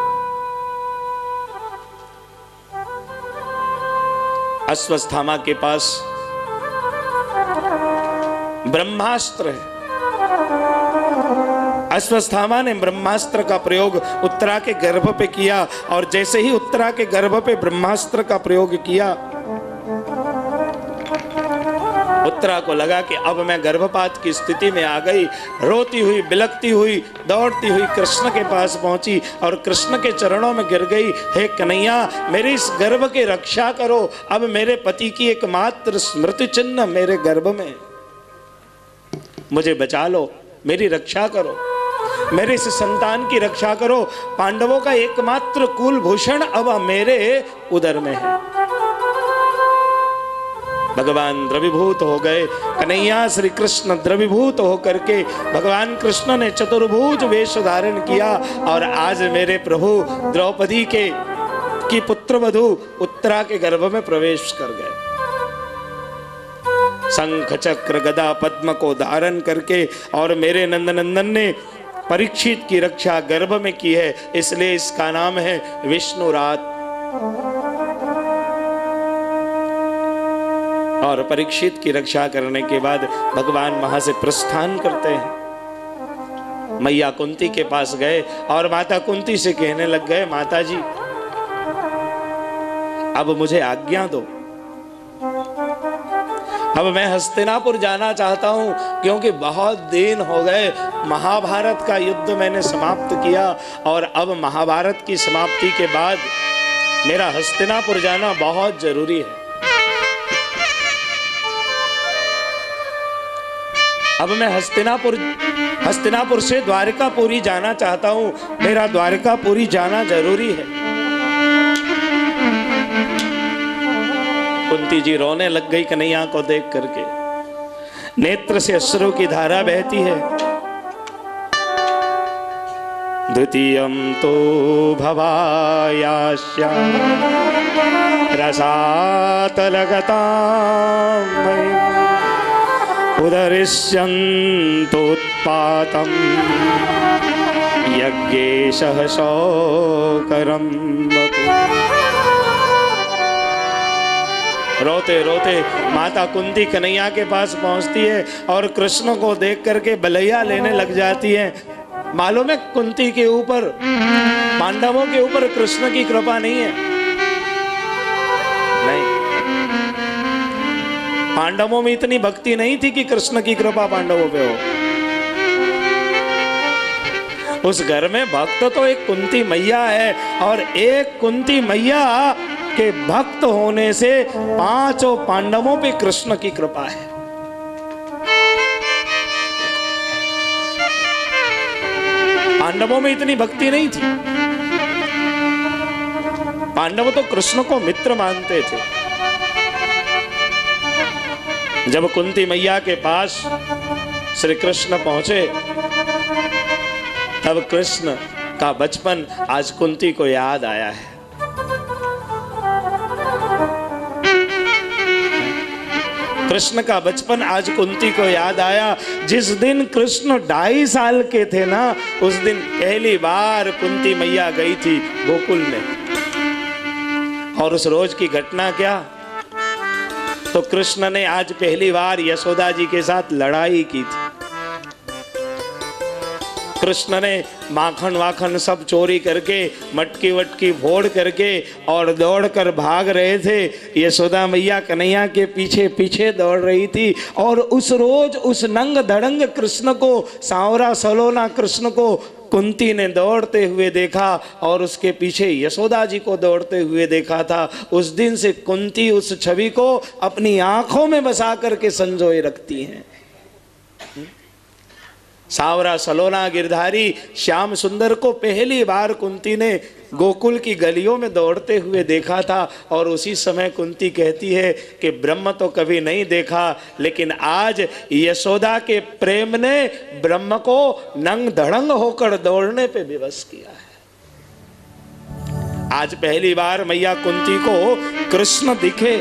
अश्वत्थामा के पास ब्रह्मास्त्र है। अश्वत्थामा ने ब्रह्मास्त्र का प्रयोग उत्तरा के गर्भ पे किया और जैसे ही उत्तरा के गर्भ पे ब्रह्मास्त्र का प्रयोग किया, उत्तरा को लगा कि अब मैं गर्भपात की स्थिति में आ गई। रोती हुई, बिलखती हुई, दौड़ती हुई कृष्ण के पास पहुंची और कृष्ण के चरणों में गिर गई। हे कन्हैया, मेरे इस गर्भ की रक्षा करो। अब मेरे पति की एकमात्र स्मृति चिन्ह मेरे गर्भ में, मुझे बचा लो, मेरी रक्षा करो, मेरे इस संतान की रक्षा करो। पांडवों का एकमात्र कुलभूषण अब मेरे उदर में है। भगवान द्रवीभूत हो गए। कन्हैया श्री कृष्ण द्रवीभूत होकर के भगवान कृष्ण ने चतुर्भुज वेश धारण किया और आज मेरे प्रभु द्रौपदी की पुत्रवधू उत्तरा के गर्भ में प्रवेश कर गए। शंख चक्र गदा पद्म को धारण करके और मेरे नंदनंदन ने परीक्षित की रक्षा गर्भ में की है, इसलिए इसका नाम है विष्णु रात। और परीक्षित की रक्षा करने के बाद भगवान वहां से प्रस्थान करते हैं। मैया कुंती के पास गए और माता कुंती से कहने लग गए, माता जी अब मुझे आज्ञा दो, अब मैं हस्तिनापुर जाना चाहता हूं, क्योंकि बहुत दिन हो गए। महाभारत का युद्ध मैंने समाप्त किया और अब महाभारत की समाप्ति के बाद मेरा हस्तिनापुर जाना बहुत जरूरी है। अब मैं हस्तिनापुर से द्वारकापुरी जाना चाहता हूं, मेरा द्वारकापुरी जाना जरूरी है। कुंती जी रोने लग गई कन्हैया को देख करके, नेत्र से अश्रु की धारा बहती है। द्वितीयं तो भवायास्या रसातलगतां उदरिष्यन्तोत्पातं यज्ञेशः शौकरं वपुः। रोते रोते माता कुंती कन्हैया के पास पहुंचती है और कृष्ण को देख करके बलैया लेने लग जाती है। मालूम है कुंती के ऊपर, पांडवों के ऊपर कृष्ण की कृपा नहीं है। नहीं, पांडवों में इतनी भक्ति नहीं थी कि कृष्ण की कृपा पांडवों पे हो। उस घर में भक्त तो एक कुंती मैया है, और एक कुंती मैया के भक्त होने से पांचों पांडवों पे कृष्ण की कृपा है। पांडवों में इतनी भक्ति नहीं थी। पांडव तो कृष्ण को मित्र मानते थे। जब कुंती मैया के पास श्री कृष्ण पहुंचे, तब कृष्ण का बचपन आज कुंती को याद आया है। कृष्ण का बचपन आज कुंती को याद आया। जिस दिन कृष्ण 2.5 साल के थे ना, उस दिन पहली बार कुंती मैया गई थी गोकुल में। और उस रोज की घटना क्या, तो कृष्ण ने आज पहली बार यशोदा जी के साथ लड़ाई की थी। कृष्ण ने माखन वाखन सब चोरी करके, मटकी वटकी फोड़ करके और दौड़कर भाग रहे थे। यशोदा मैया कन्हैया के पीछे पीछे दौड़ रही थी। और उस रोज उस नंग धड़ंग कृष्ण को, सांवरा सलोना कृष्ण को कुंती ने दौड़ते हुए देखा और उसके पीछे यशोदा जी को दौड़ते हुए देखा था। उस दिन से कुंती उस छवि को अपनी आंखों में बसा करके संजोए रखती हैं। सांवरा सलोना गिरधारी श्याम सुंदर को पहली बार कुंती ने गोकुल की गलियों में दौड़ते हुए देखा था। और उसी समय कुंती कहती है कि ब्रह्म तो कभी नहीं देखा, लेकिन आज यशोदा के प्रेम ने ब्रह्म को नंग धड़ंग होकर दौड़ने पे विवश किया है। आज पहली बार मैया कुंती को कृष्ण दिखे,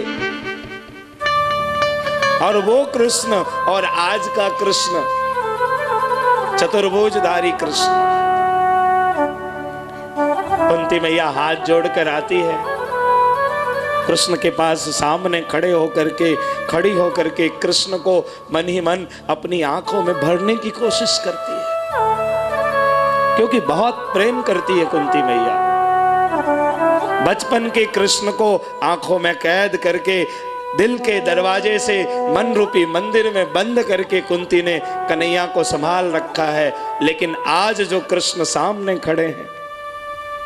और वो कृष्ण और आज का कृष्ण, चतुर्भुजधारी कृष्ण। कुंती मैया हाथ जोड़कर आती है, कृष्ण के पास सामने खड़ी होकर के कृष्ण को मन ही मन अपनी आंखों में भरने की कोशिश करती है, क्योंकि बहुत प्रेम करती है कुंती मैया। बचपन के कृष्ण को आंखों में कैद करके दिल के दरवाजे से मन रूपी मंदिर में बंद करके कुंती ने कन्हैया को संभाल रखा है। लेकिन आज जो कृष्ण सामने खड़े हैं,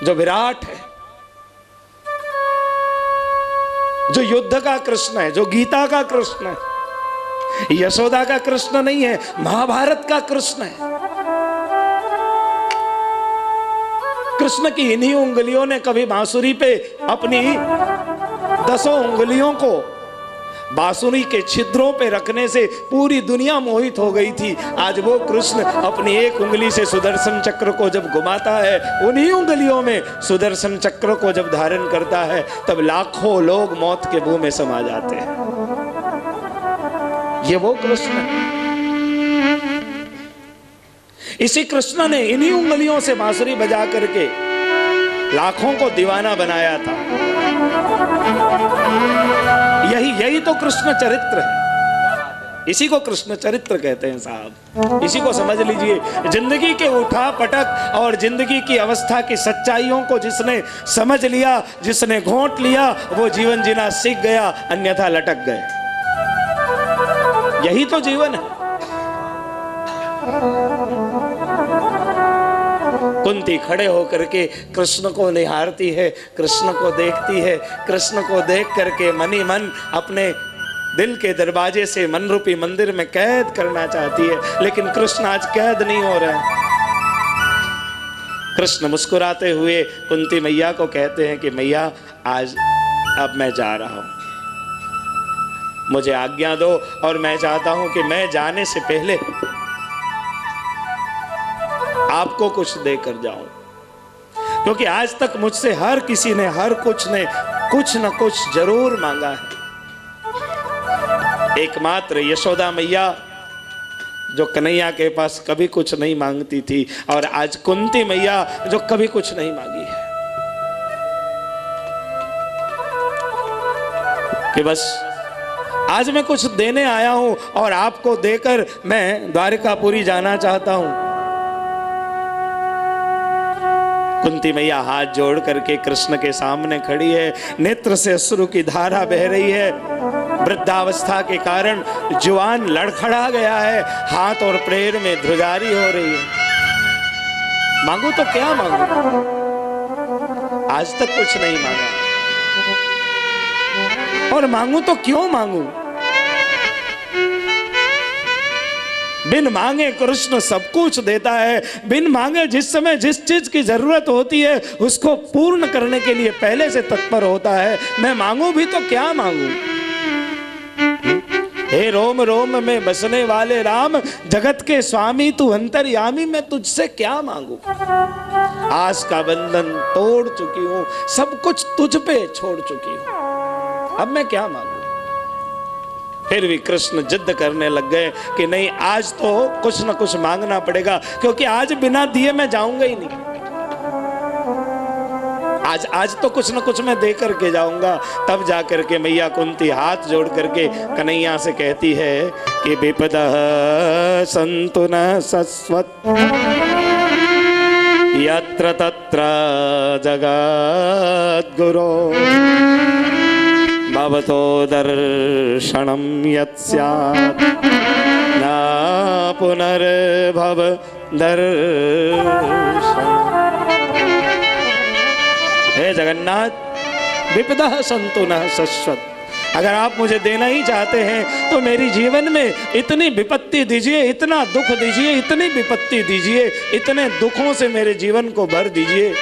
जो विराट है, जो युद्ध का कृष्ण है, जो गीता का कृष्ण है, यशोदा का कृष्ण नहीं है, महाभारत का कृष्ण है। कृष्ण की इन्हीं उंगलियों ने कभी बांसुरी पे अपनी 10 उंगलियों को बांसुरी के छिद्रों पे रखने से पूरी दुनिया मोहित हो गई थी। आज वो कृष्ण अपनी एक उंगली से सुदर्शन चक्र को जब घुमाता है, उन्हीं उंगलियों में सुदर्शन चक्र को जब धारण करता है, तब लाखों लोग मौत के मुंह में समा जाते हैं। ये वो कृष्ण है। इसी कृष्ण ने इन्हीं उंगलियों से बांसुरी बजा करके लाखों को दीवाना बनाया था। यही यही तो कृष्ण चरित्र है, इसी को कृष्ण चरित्र कहते हैं साहब। इसी को समझ लीजिए। जिंदगी के उठा पटक और जिंदगी की अवस्था की सच्चाइयों को जिसने समझ लिया, जिसने घोंट लिया, वो जीवन जीना सीख गया, अन्यथा लटक गए। यही तो जीवन है। कुंती खड़े होकर के कृष्ण को निहारती है, कृष्ण को देखती है, कृष्ण को देख करके मन ही मन अपने दिल के दरवाजे से मन रूपी मंदिर में कैद करना चाहती है, लेकिन कृष्ण आज कैद नहीं हो रहे हैं। कृष्ण मुस्कुराते हुए कुंती मैया को कहते हैं कि मैया आज अब मैं जा रहा हूं, मुझे आज्ञा दो, और मैं चाहता हूं कि मैं जाने से पहले आपको कुछ देकर जाऊं, क्योंकि आज तक मुझसे हर किसी ने, हर कुछ ने कुछ न कुछ जरूर मांगा है। एकमात्र यशोदा मैया जो कन्हैया के पास कभी कुछ नहीं मांगती थी, और आज कुंती मैया जो कभी कुछ नहीं मांगी है, कि बस आज मैं कुछ देने आया हूं और आपको देकर मैं द्वारिकापुरी जाना चाहता हूं। कुंती मैया हाथ जोड़ करके कृष्ण के सामने खड़ी है, नेत्र से अश्रु की धारा बह रही है। वृद्धावस्था के कारण जुबान लड़खड़ा गया है, हाथ और पैर में ध्रुजारी हो रही है। मांगू तो क्या मांगू, आज तक कुछ नहीं मांगा, और मांगू तो क्यों मांगू। बिन मांगे कृष्ण सब कुछ देता है। बिन मांगे जिस समय जिस चीज की जरूरत होती है उसको पूर्ण करने के लिए पहले से तत्पर होता है। मैं मांगू भी तो क्या मांगू। हे रोम रोम में बसने वाले राम, जगत के स्वामी तू अंतर्यामी, मैं तुझसे क्या मांगू। आस का बंधन तोड़ चुकी हूं, सब कुछ तुझ पे छोड़ चुकी हूं, अब मैं क्या मांगू। फिर भी कृष्ण जिद करने लग गए कि नहीं, आज तो कुछ न कुछ मांगना पड़ेगा, क्योंकि आज बिना दिए मैं जाऊंगा ही नहीं। आज तो कुछ न कुछ मैं दे करके जाऊंगा। तब जाकर के मैया कुंती हाथ जोड़ करके कन्हैया से कहती है कि विपदः सन्तु न सस्वत् यत्र तत्र जगद्गुरो भवतो दर्शनं यत् स्यात् न पुनर्भव दर्शनम्। हे जगन्नाथ, विपदः सन्तु न सस्वत्, अगर आप मुझे देना ही चाहते हैं तो मेरी जीवन में इतनी विपत्ति दीजिए, इतना दुख दीजिए, इतनी विपत्ति दीजिए, इतने दुखों से मेरे जीवन को भर दीजिए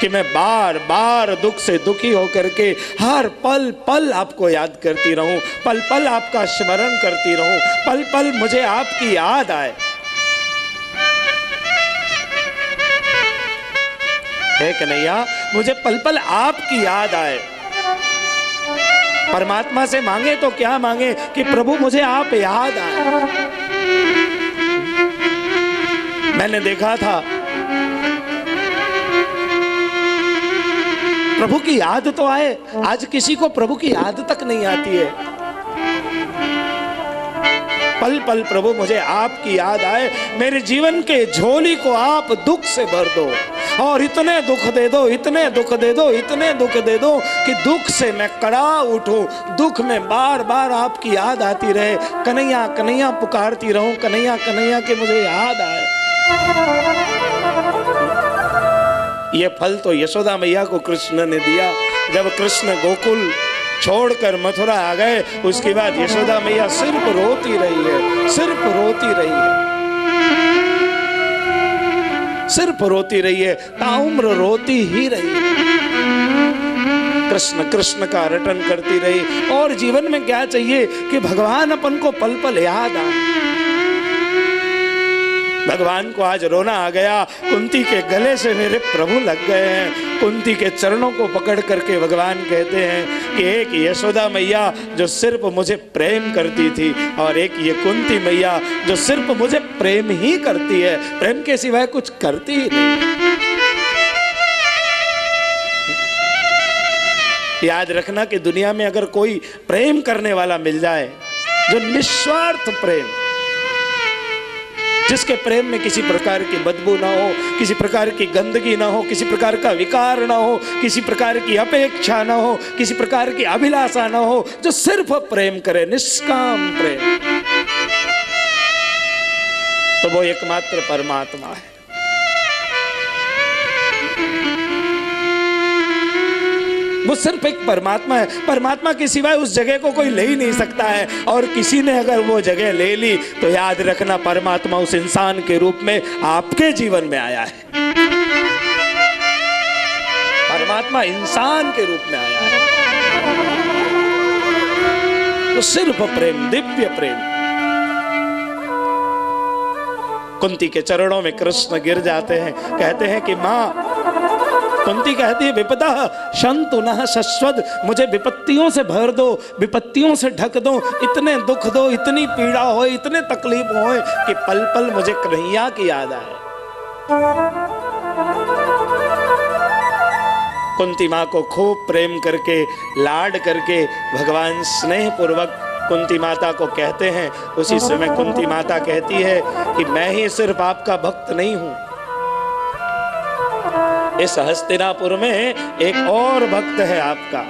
कि मैं बार बार दुख से दुखी होकर के हर पल पल आपको याद करती रहूं, पल पल आपका स्मरण करती रहूं, पल पल मुझे आपकी याद आए। हे कन्हैया, मुझे पल पल आपकी याद आए। परमात्मा से मांगे तो क्या मांगे कि प्रभु मुझे आप याद आए। मैंने देखा था प्रभु की याद तो आए, आज किसी को प्रभु की याद तक नहीं आती है। पल पल प्रभु मुझे आपकी याद आए, मेरे जीवन के झोली को आप दुख से भर दो, और इतने दुख दे दो, इतने दुख दे दो, इतने दुख दे दो कि दुख से मैं कड़ा उठूं, दुख में बार बार आपकी याद आती रहे, कन्हैया कन्हैया पुकारती रहूं, कन्हैया कन्हैया के मुझे याद आए। ये फल तो यशोदा मैया को कृष्ण ने दिया। जब कृष्ण गोकुल छोड़कर मथुरा आ गए, उसके बाद यशोदा मैया सिर्फ रोती रही है, सिर्फ रोती रही है, सिर्फ रोती रही है, ताउम्र रोती ही रही है। कृष्ण कृष्ण का रटन करती रही, और जीवन में क्या चाहिए कि भगवान अपन को पल पल याद आए। भगवान को आज रोना आ गया, कुंती के गले से मेरे प्रभु लग गए हैं। कुंती के चरणों को पकड़ करके भगवान कहते हैं कि एक यशोदा मैया जो सिर्फ मुझे प्रेम करती थी, और एक ये कुंती मैया जो सिर्फ मुझे प्रेम ही करती है, प्रेम के सिवाय कुछ करती ही नहीं। याद रखना कि दुनिया में अगर कोई प्रेम करने वाला मिल जाए, जो निस्वार्थ प्रेम, जिसके प्रेम में किसी प्रकार की बदबू ना हो, किसी प्रकार की गंदगी ना हो, किसी प्रकार का विकार ना हो, किसी प्रकार की अपेक्षा ना हो, किसी प्रकार की अभिलाषा ना हो, जो सिर्फ प्रेम करे, निष्काम प्रेम, तो वो एकमात्र परमात्मा है। वो सिर्फ एक परमात्मा है। परमात्मा के सिवाय उस जगह को कोई ले ही नहीं सकता है, और किसी ने अगर वो जगह ले ली तो याद रखना परमात्मा उस इंसान के रूप में आपके जीवन में आया है। परमात्मा इंसान के रूप में आया है। तो सिर्फ प्रेम, दिव्य प्रेम। कुंती के चरणों में कृष्ण गिर जाते हैं, कहते हैं कि मां, कुंती कहती है विपदा शंतु नः शश्वत, मुझे विपत्तियों से भर दो, विपत्तियों से ढक दो, इतने दुख दो, इतनी पीड़ा हो, इतने तकलीफ हो कि पल पल मुझे कन्हैया की याद आए। कुंती माँ को खूब प्रेम करके, लाड करके भगवान स्नेह पूर्वक कुंती माता को कहते हैं। उसी समय कुंती माता कहती है कि मैं ही सिर्फ आपका भक्त नहीं हूं, इस हस्तिनापुर में एक और भक्त है आपका,